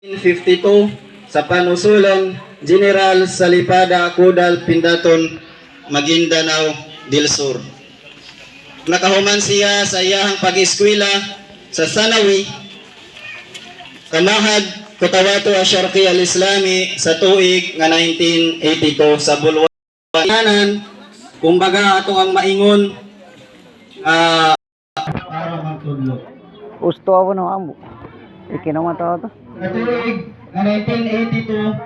1952 sa panusulong General Salipada Kudal Pindaton Maguindanao del Sur. Nakahuman siya sa iyahang pag-eskwela sa Sanawi, Kamahad, Cotabato Asharqi al-Islami sa tuig nga 1982 sa Bulwanan. Kumbaga ato ang maingon para magtudlo. Gusto ako ng amo. Ikinamata to. Sa tuig nga 1982,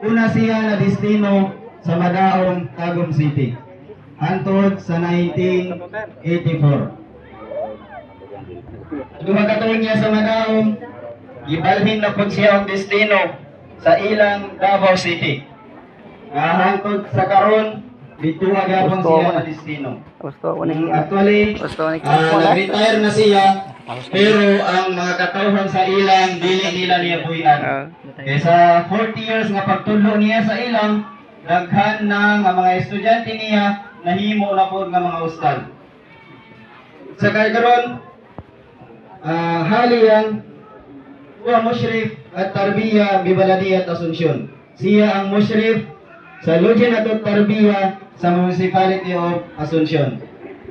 una siya na destino sa Madaong, Tagum City. Hantod sa 1984. Dumagatuon niya sa Madaong, ibalhin na po siya ang destino sa ilang Davao City. Hantod sa karon, dito agapon siya na destino. Gusto ako ng Actually, nag-retire na siya, pero ang mga katawhan sa ilang dili nila niya buhian. Kaya sa 40 years nga pagtudlo niya sa ilang, daghan na nga mga estudyante niya nahimo na po nga mga ustad. Sa karon, halian huwa mushrif at tarbiya bibaladi at Asunsyon. Siya ang mushrif sa Lujin at Tarbiya sa Municipality of Asunsyon.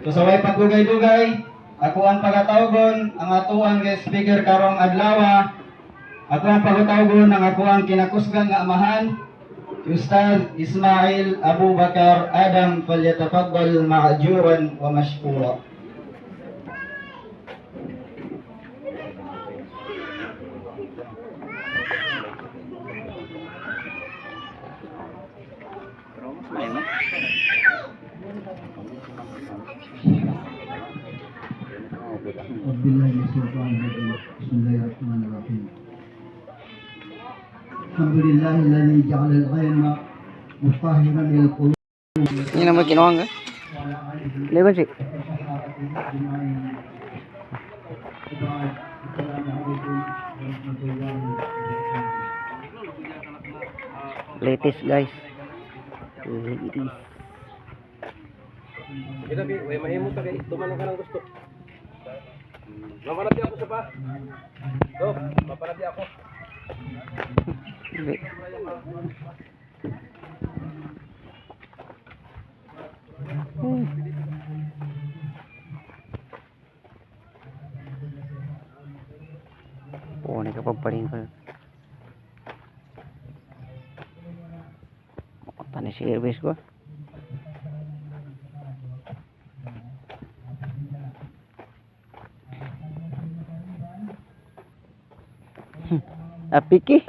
So sa way pagdugay-dugay, ako ang pagatawgon ang atuang guest speaker karong adlaw. Ako ang pagatawgon ang ako ang kinakusgan nga amahan, Ustad Ismail Abu Bakar Adam, falyatafaddal ma'juran wa mashkura. Bismillahirrahmanirrahim. Alhamdulillahilladzi ja'ala al-ghayma mutahhiran lil qulub. Ini naman kinuha ka? Legon sih. Latest guys. Latest. Kita bi, way mahimo ta kay duman ka nang gusto. Mapanati ako sa pa. Do, mapanati ako. Oh, ini kapagpaling ko. Tani service ko. Apiki.